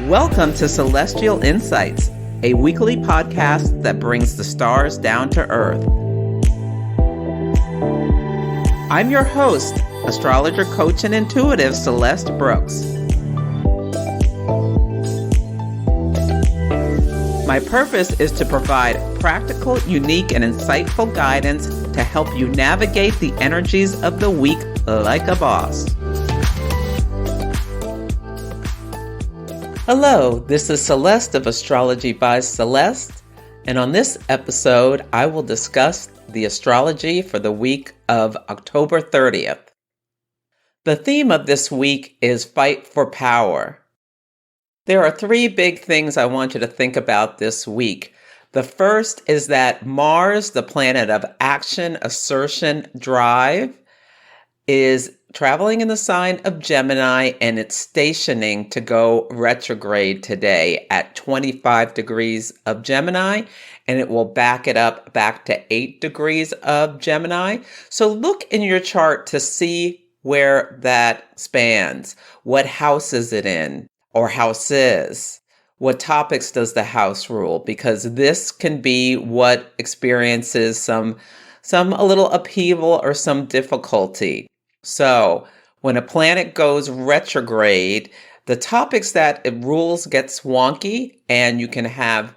Welcome to Celestial Insights, a weekly podcast that brings the stars down to earth. I'm your host, astrologer, coach, and intuitive Celeste Brooks. My purpose is to provide practical, unique, and insightful guidance to help you navigate the energies of the week like a boss. Hello, this is Celeste of Astrology by Celeste, and on this episode, I will discuss the astrology for the week of October 30th. The theme of this week is Fight for Power. There are three big things I want you to think about this week. The first is that Mars, the planet of action, assertion, drive, is traveling in the sign of Gemini, and it's stationing to go retrograde today at 25 degrees of Gemini, and it will back it up back to 8 degrees of Gemini. So look in your chart to see where that spans. What house is it in, or houses? What topics does the house rule? Because this can be what experiences some a little upheaval or some difficulty. So when a planet goes retrograde, the topics that it rules gets wonky, and you can have,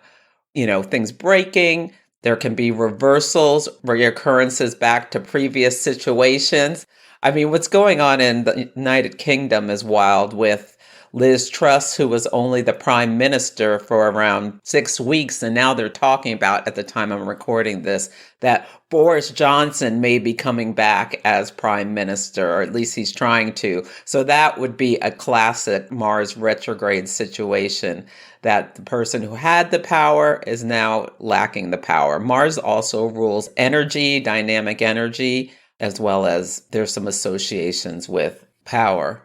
things breaking. There can be reversals, reoccurrences back to previous situations. I mean, what's going on in the United Kingdom is wild with Liz Truss, who was only the prime minister for around 6 weeks. And now they're talking about, at the time I'm recording this, that Boris Johnson may be coming back as prime minister, or at least he's trying to. So that would be a classic Mars retrograde situation, that the person who had the power is now lacking the power. Mars also rules energy, dynamic energy, as well as there's some associations with power.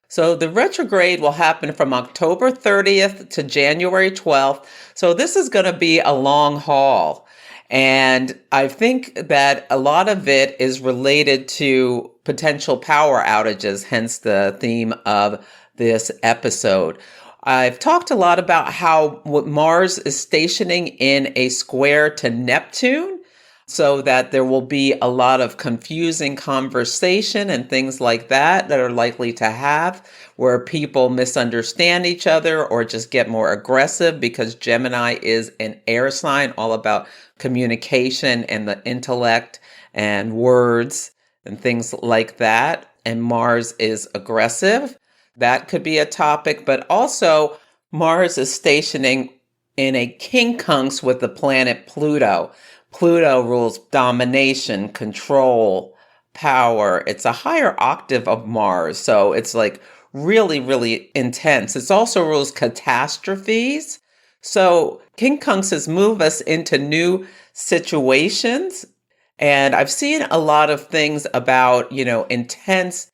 So the retrograde will happen from October 30th to January 12th. So this is going to be a long haul. And I think that a lot of it is related to potential power outages, hence the theme of this episode. I've talked a lot about how Mars is stationing in a square to Neptune, so that there will be a lot of confusing conversation and things like that are likely to have, where people misunderstand each other or just get more aggressive, because Gemini is an air sign, all about communication and the intellect and words and things like that. And Mars is aggressive. That could be a topic, but also Mars is stationing in a quincunx with the planet Pluto. Pluto rules domination, control, power. It's a higher octave of Mars, so it's like really, really intense. It also rules catastrophes. So quincunxes move us into new situations. And I've seen a lot of things about, intense.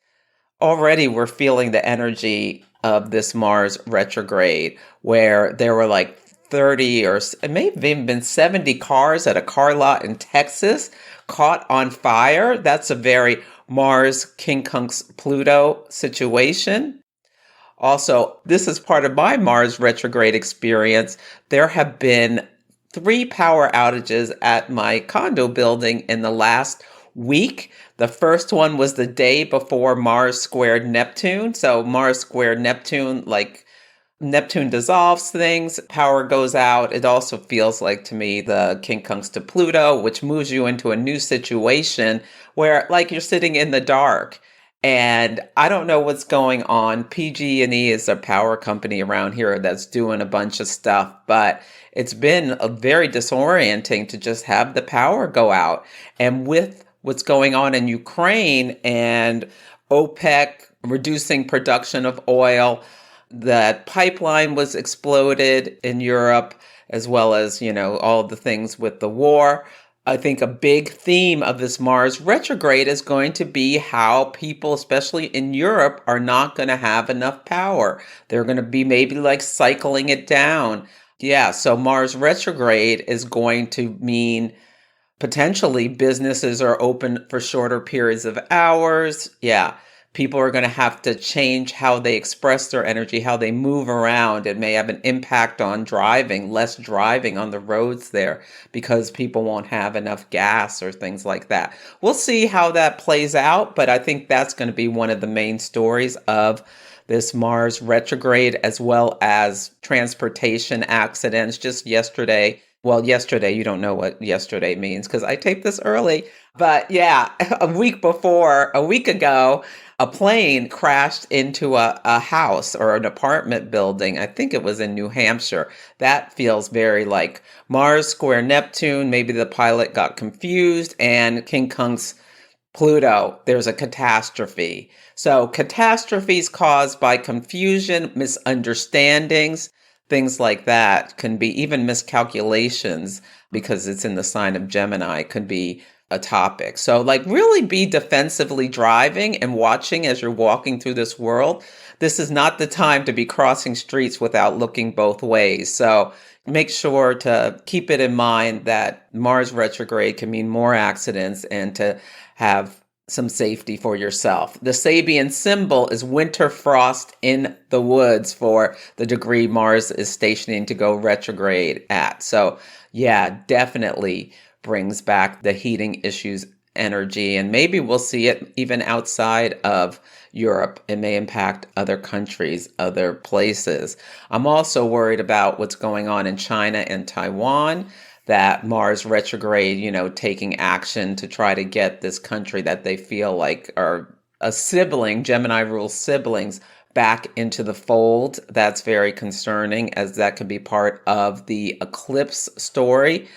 Already we're feeling the energy of this Mars retrograde, where there were like 30 or it may have even been 70 cars at a car lot in Texas caught on fire. That's a very Mars quincunx Pluto situation. Also, this is part of my Mars retrograde experience. There have been 3 power outages at my condo building in the last week. The first one was the day before Mars squared Neptune. So Mars squared Neptune, like Neptune dissolves things, power goes out. It also feels like, to me, the quincunx to Pluto, which moves you into a new situation where, like, you're sitting in the dark. And I don't know what's going on. PG&E is a power company around here that's doing a bunch of stuff, but it's been a very disorienting to just have the power go out. And with what's going on in Ukraine and OPEC reducing production of oil, that pipeline was exploded in Europe, as well as, all the things with the war. I think a big theme of this Mars retrograde is going to be how people, especially in Europe, are not going to have enough power. They're going to be maybe like cycling it down. Yeah, so Mars retrograde is going to mean potentially businesses are open for shorter periods of hours. Yeah. People are going to have to change how they express their energy, how they move around. It may have an impact on driving, less driving on the roads there because people won't have enough gas or things like that. We'll see how that plays out, but I think that's going to be one of the main stories of this Mars retrograde, as well as transportation accidents. Just yesterday, well, yesterday, you don't know what yesterday means because I taped this early. But yeah, a week ago, a plane crashed into a house or an apartment building. I think it was in New Hampshire. That feels very like Mars square Neptune. Maybe the pilot got confused, and quincunx Pluto, there's a catastrophe. So catastrophes caused by confusion, misunderstandings, things like that can be, even miscalculations, because it's in the sign of Gemini, could be a topic. So like really be defensively driving and watching as you're walking through this world. This is not the time to be crossing streets without looking both ways. So make sure to keep it in mind that Mars retrograde can mean more accidents, and to have some safety for yourself. The Sabian symbol is winter frost in the woods for the degree Mars is stationing to go retrograde at. So yeah, definitely brings back the heating issues energy, and maybe we'll see it even outside of Europe. It may impact other countries, other places. I'm also worried about what's going on in China and Taiwan, that Mars retrograde, taking action to try to get this country that they feel like are a sibling, Gemini rules siblings, back into the fold. That's very concerning, as that could be part of the eclipse story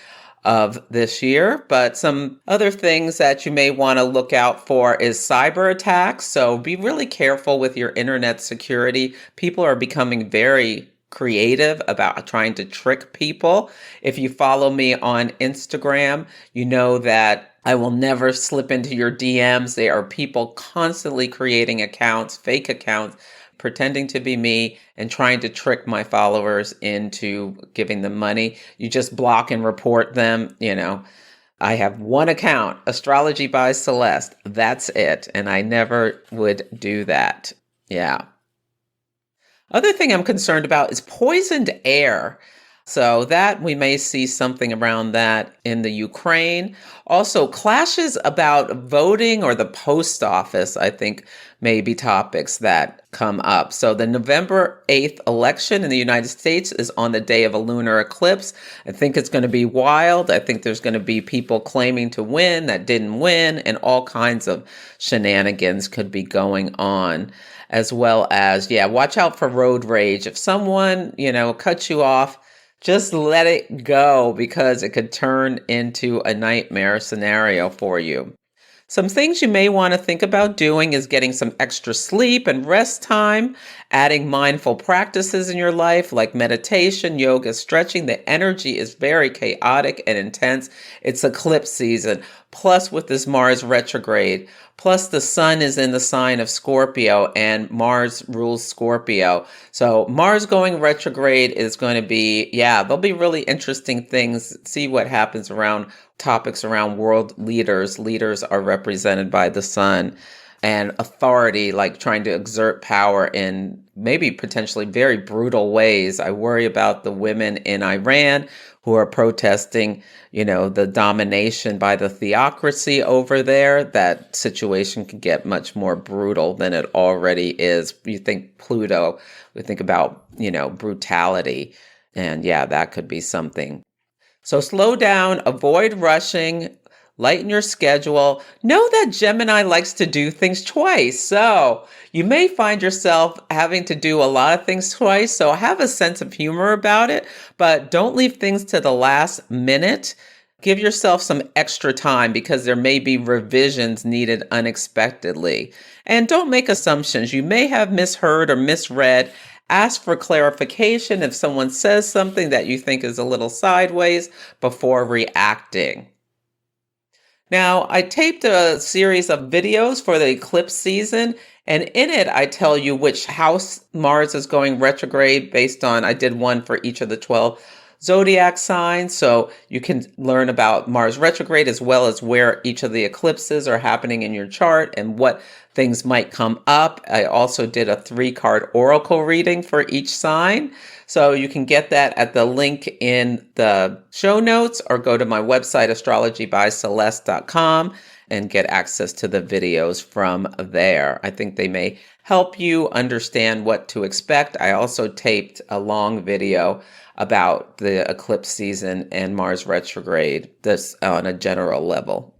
of this year. But some other things that you may want to look out for is cyber attacks. So be really careful with your internet security. People are becoming very creative about trying to trick people. If you follow me on Instagram, you know that I will never slip into your DMs. There are people constantly creating accounts, fake accounts, pretending to be me and trying to trick my followers into giving them money. You just block and report them. I have one account, Astrology by Celeste. That's it. And I never would do that. Yeah. Other thing I'm concerned about is poisoned air. So that we may see something around that in the Ukraine. Also, clashes about voting or the post office, I think, may be topics that come up. So the November 8th election in the United States is on the day of a lunar eclipse. I think it's going to be wild. I think there's going to be people claiming to win that didn't win, and all kinds of shenanigans could be going on. As well as, watch out for road rage. If someone, cuts you off, just let it go, because it could turn into a nightmare scenario for you. Some things you may want to think about doing is getting some extra sleep and rest time, adding mindful practices in your life like meditation, yoga, stretching. The energy is very chaotic and intense. It's eclipse season. Plus with this Mars retrograde, plus the sun is in the sign of Scorpio, and Mars rules Scorpio. So Mars going retrograde is going to be, there'll be really interesting things. See what happens around topics around world leaders. Leaders are represented by the sun, and authority, like trying to exert power in maybe potentially very brutal ways. I worry about the women in Iran who are protesting, the domination by the theocracy over there. That situation can get much more brutal than it already is. You think Pluto, we think about, brutality. And that could be something. So slow down, avoid rushing, lighten your schedule. Know that Gemini likes to do things twice. So you may find yourself having to do a lot of things twice. So have a sense of humor about it, but don't leave things to the last minute. Give yourself some extra time, because there may be revisions needed unexpectedly. And don't make assumptions. You may have misheard or misread. Ask for clarification if someone says something that you think is a little sideways before reacting. Now, I taped a series of videos for the eclipse season, and in it, I tell you which house Mars is going retrograde based on, I did one for each of the 12 zodiac signs. So you can learn about Mars retrograde as well as where each of the eclipses are happening in your chart and what things might come up. I also did a 3-card oracle reading for each sign. So you can get that at the link in the show notes or go to my website, astrologybyceleste.com, and get access to the videos from there. I think they may help you understand what to expect. I also taped a long video about the eclipse season and Mars retrograde, this on a general level.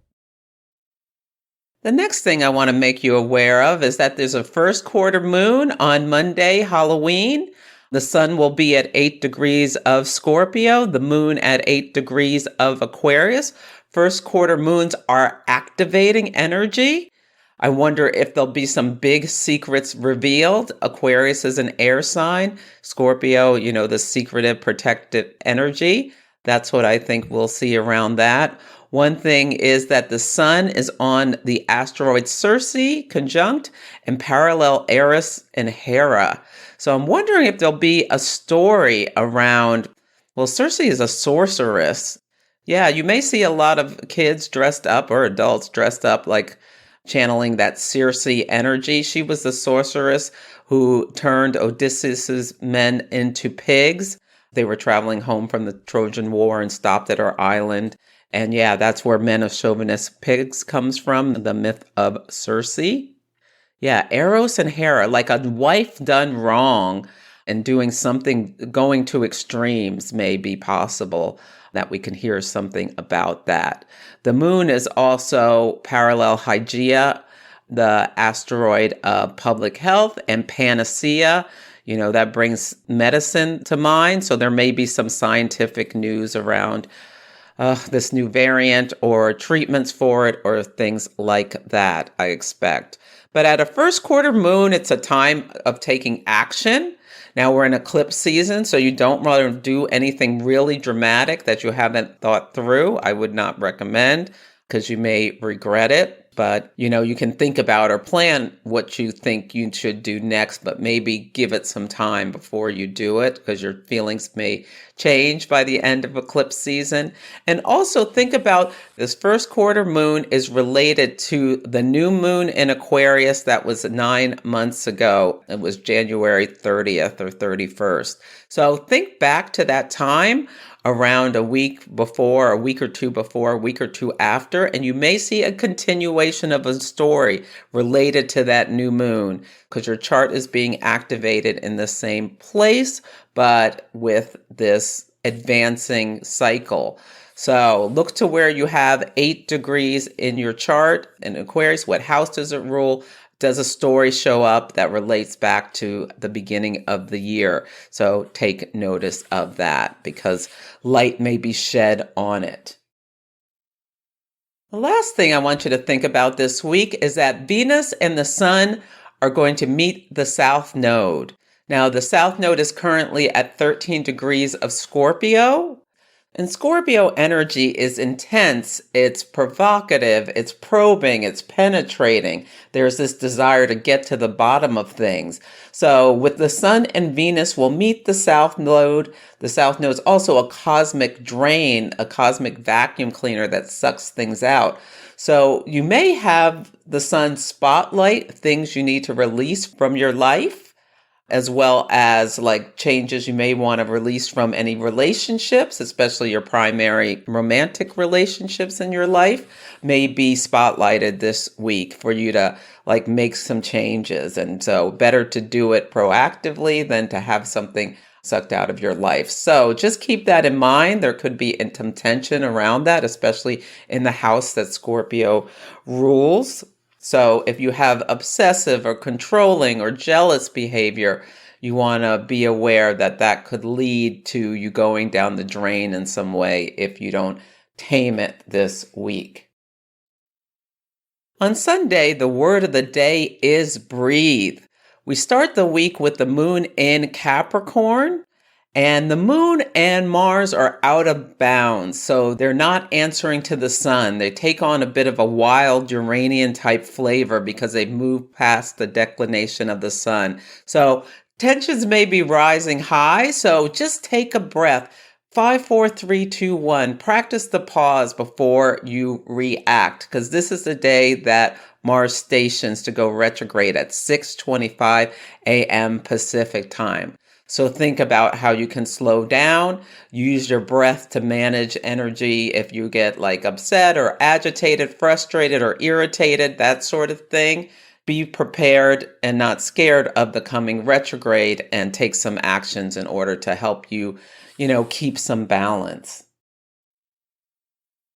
The next thing I want to make you aware of is that there's a first quarter moon on Monday, Halloween. The sun will be at 8 degrees of Scorpio, the moon at 8 degrees of Aquarius. First quarter moons are activating energy. I wonder if there'll be some big secrets revealed. Aquarius is an air sign. Scorpio, the secretive, protective energy. That's what I think we'll see around that. One thing is that the sun is on the asteroid Circe conjunct and parallel Eros and Hera. So I'm wondering if there'll be a story around, Circe is a sorceress. Yeah, you may see a lot of kids dressed up or adults dressed up like channeling that Circe energy. She was the sorceress who turned Odysseus's men into pigs. They were traveling home from the Trojan War and stopped at her island. And yeah, that's where men of chauvinist pigs comes from, the myth of Circe. Yeah, Eros and Hera, like a wife done wrong and doing something, going to extremes may be possible, that we can hear something about that. The moon is also parallel Hygeia, the asteroid of public health, and Panacea. That brings medicine to mind. So there may be some scientific news around this new variant or treatments for it or things like that, I expect. But at a first quarter moon, it's a time of taking action. Now we're in eclipse season, so you don't want to do anything really dramatic that you haven't thought through. I would not recommend because you may regret it. But, you can think about or plan what you think you should do next, but maybe give it some time before you do it because your feelings may change by the end of eclipse season. And also think about this first quarter moon is related to the new moon in Aquarius that was 9 months ago. It was January 30th or 31st. So think back to that time around a week before, a week or two before, a week or two after, and you may see a continuation of a story related to that new moon because your chart is being activated in the same place, but with this advancing cycle. So look to where you have 8 degrees in your chart in Aquarius. What house does it rule? Does a story show up that relates back to the beginning of the year? So take notice of that because light may be shed on it. The last thing I want you to think about this week is that Venus and the Sun are going to meet the South Node. Now, the South Node is currently at 13 degrees of Scorpio. And Scorpio energy is intense, it's provocative, it's probing, it's penetrating. There's this desire to get to the bottom of things. So with the Sun and Venus will meet the South Node. The South Node is also a cosmic drain, a cosmic vacuum cleaner that sucks things out. So you may have the Sun spotlight things you need to release from your life, as well as like changes you may want to release from any relationships, especially your primary romantic relationships in your life, may be spotlighted this week for you to like make some changes. And so better to do it proactively than to have something sucked out of your life. So just keep that in mind. There could be some tension around that, especially in the house that Scorpio rules. So if you have obsessive or controlling or jealous behavior, you want to be aware that that could lead to you going down the drain in some way if you don't tame it this week. On Sunday, the word of the day is breathe. We start the week with the moon in Capricorn. And the moon and Mars are out of bounds, so they're not answering to the sun. They take on a bit of a wild Uranian type flavor because they've moved past the declination of the sun. So tensions may be rising high, so just take a breath. 5, 4, 3, 2, 1. Practice the pause before you react, because this is the day that Mars stations to go retrograde at 6:25 a.m. Pacific time. So think about how you can slow down, use your breath to manage energy if you get like upset or agitated, frustrated or irritated, that sort of thing. Be prepared and not scared of the coming retrograde and take some actions in order to help you, keep some balance.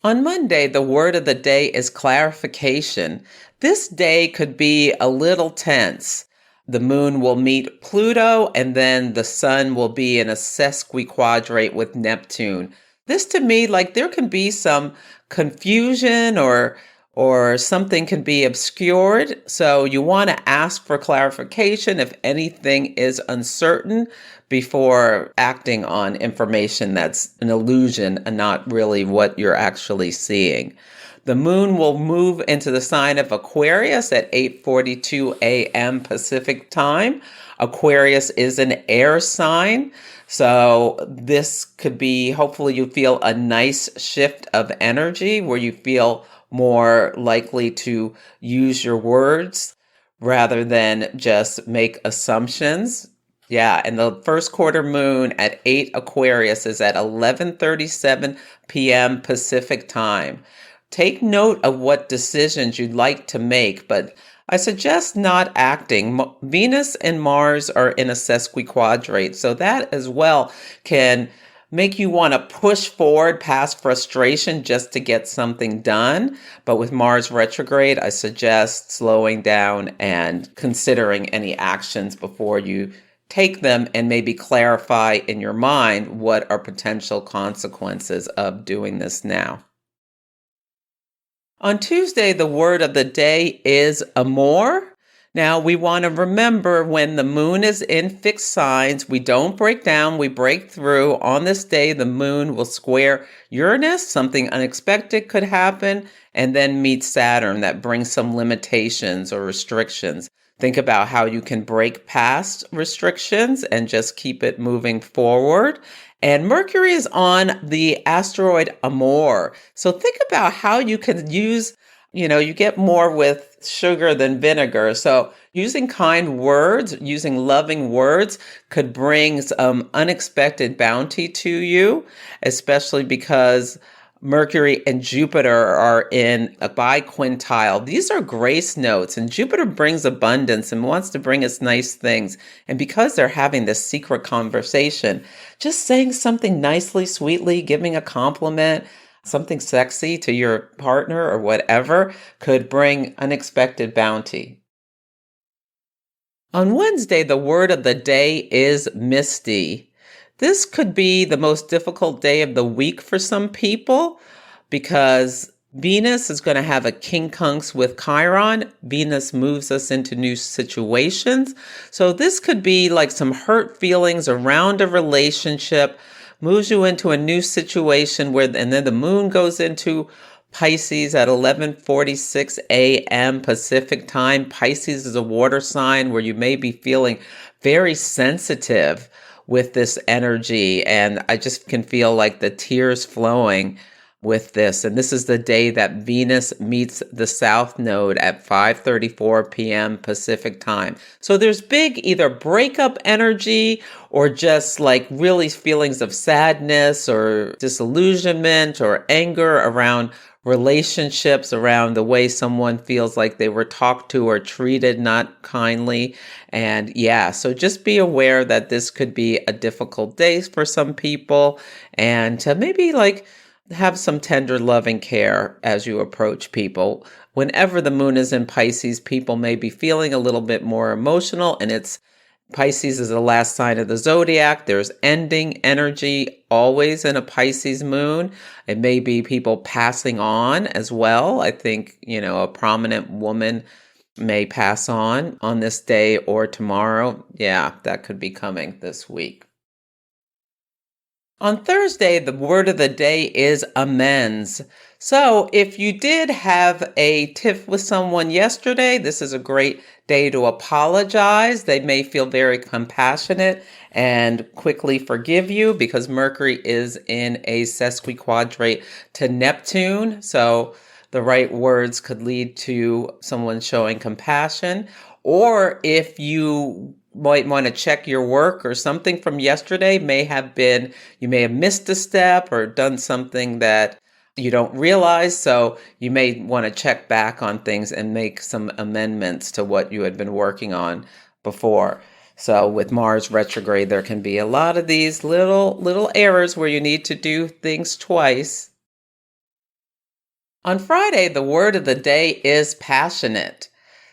On Monday, the word of the day is clarification. This day could be a little tense. The moon will meet Pluto, and then the sun will be in a sesquiquadrate with Neptune. This to me, like there can be some confusion or something can be obscured. So you want to ask for clarification if anything is uncertain before acting on information that's an illusion and not really what you're actually seeing. The moon will move into the sign of Aquarius at 8:42 a.m. Pacific time. Aquarius is an air sign. So this could be, hopefully you feel a nice shift of energy where you feel more likely to use your words rather than just make assumptions. Yeah, and the first quarter moon at 8 Aquarius is at 11:37 p.m. Pacific time. Take note of what decisions you'd like to make, but I suggest not acting. Venus and Mars are in a sesquiquadrate, so that as well can make you want to push forward past frustration just to get something done. But with Mars retrograde, I suggest slowing down and considering any actions before you take them and maybe clarify in your mind what are potential consequences of doing this now. On Tuesday, the word of the day is AMOR. Now, we want to remember when the moon is in fixed signs, we don't break down, we break through. On this day, the moon will square Uranus, something unexpected could happen, and then meet Saturn that brings some limitations or restrictions. Think about how you can break past restrictions and just keep it moving forward. And Mercury is on the asteroid AMOR. So think about how you can use, you get more with sugar than vinegar. So using kind words, using loving words could bring some unexpected bounty to you, especially because Mercury and Jupiter are in a biquintile. These are grace notes, and Jupiter brings abundance and wants to bring us nice things. And because they're having this secret conversation, just saying something nicely, sweetly, giving a compliment, something sexy to your partner or whatever could bring unexpected bounty. On Wednesday, the word of the day is MISTY. This could be the most difficult day of the week for some people because Venus is going to have a quincunx with Chiron. Venus moves us into new situations. So this could be like some hurt feelings around a relationship, moves you into a new situation and then the moon goes into Pisces at 11:46 a.m. Pacific time. Pisces is a water sign where you may be feeling very sensitive with this energy. And I just can feel like the tears flowing with this. And this is the day that Venus meets the South Node at 5:34 p.m. Pacific time. So there's big either breakup energy or just like really feelings of sadness or disillusionment or anger around relationships, around the way someone feels like they were talked to or treated not kindly. And yeah, so just be aware that this could be a difficult day for some people, and to maybe like have some tender loving care as you approach people. Whenever the moon is in Pisces, people may be feeling a little bit more emotional, and Pisces is the last sign of the zodiac. There's ending energy always in a Pisces moon. It may be people passing on as well. I think, a prominent woman may pass on this day or tomorrow. Yeah, that could be coming this week. On Thursday, the word of the day is amends. So if you did have a tiff with someone yesterday, this is a great day to apologize. They may feel very compassionate and quickly forgive you because Mercury is in a sesquiquadrate to Neptune. So the right words could lead to someone showing compassion. Or if you might want to check your work or something from yesterday, you may have missed a step or done something that you don't realize. So you may want to check back on things and make some amendments to what you had been working on before. So with Mars retrograde, there can be a lot of these little errors where you need to do things twice. On Friday, the word of the day is passionate.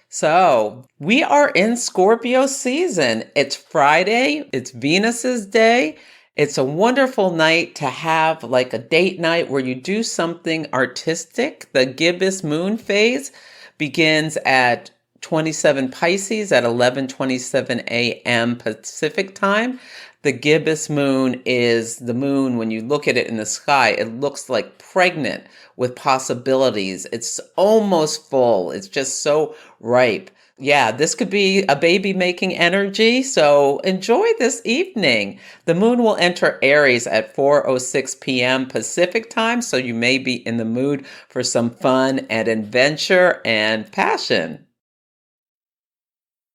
So we are in Scorpio season. It's Friday. It's Venus's day. It's a wonderful night to have like a date night where you do something artistic. The Gibbous Moon phase begins at 27 Pisces at 11:27 a.m. Pacific time. The Gibbous Moon is the moon, when you look at it in the sky, it looks like pregnant with possibilities. It's almost full. It's just so ripe. Yeah, this could be a baby-making energy, so enjoy this evening. The moon will enter Aries at 4:06 p.m. Pacific time, so you may be in the mood for some fun and adventure and passion.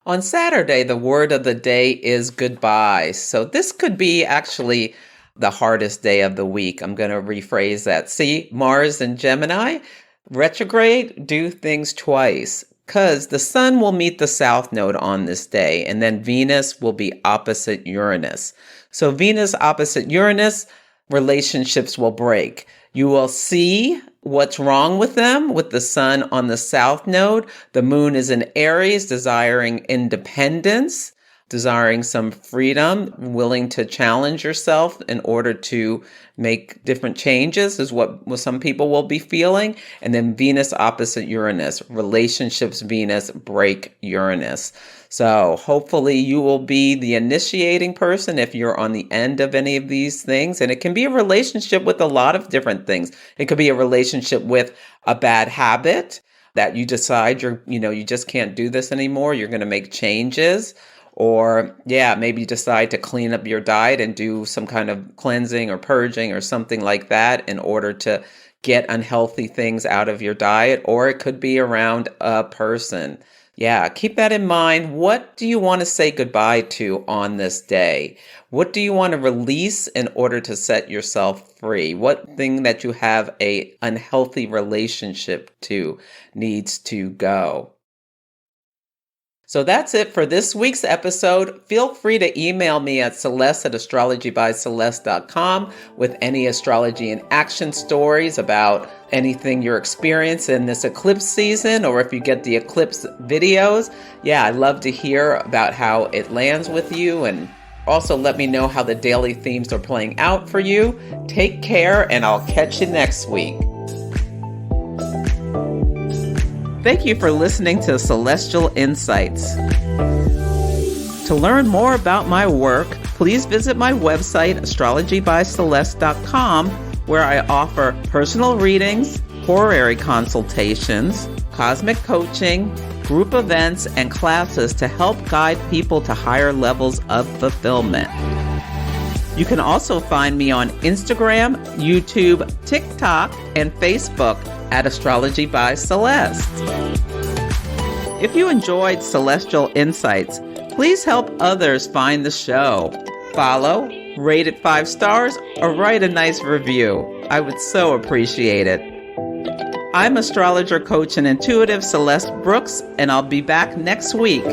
On Saturday, the word of the day is goodbye. So this could be actually the hardest day of the week. I'm going to rephrase that. See, Mars and Gemini, retrograde, do things twice. Because the sun will meet the south node on this day, and then Venus will be opposite Uranus. So Venus opposite Uranus, relationships will break. You will see what's wrong with them with the sun on the south node. The moon is in Aries, desiring independence, desiring some freedom, willing to challenge yourself in order to make different changes is what some people will be feeling. And then Venus opposite Uranus, relationships Venus break Uranus. So hopefully you will be the initiating person if you're on the end of any of these things. And it can be a relationship with a lot of different things. It could be a relationship with a bad habit that you decide you just can't do this anymore. You're going to make changes. Or, maybe decide to clean up your diet and do some kind of cleansing or purging or something like that in order to get unhealthy things out of your diet. Or it could be around a person. Yeah, keep that in mind. What do you want to say goodbye to on this day? What do you want to release in order to set yourself free? What thing that you have an unhealthy relationship to needs to go? So that's it for this week's episode. Feel free to email me at celeste@astrologybyceleste.com with any astrology in action stories about anything you're experiencing in this eclipse season, or if you get the eclipse videos. I'd love to hear about how it lands with you, and also let me know how the daily themes are playing out for you. Take care, and I'll catch you next week. Thank you for listening to Celestial Insights. To learn more about my work, please visit my website, astrologybyceleste.com, where I offer personal readings, horary consultations, cosmic coaching, group events, and classes to help guide people to higher levels of fulfillment. You can also find me on Instagram, YouTube, TikTok, and Facebook at Astrology by Celeste. If you enjoyed Celestial Insights, please help others find the show. Follow, rate it 5 stars, or write a nice review. I would so appreciate it. I'm astrologer, coach, and intuitive Celeste Brooks, and I'll be back next week.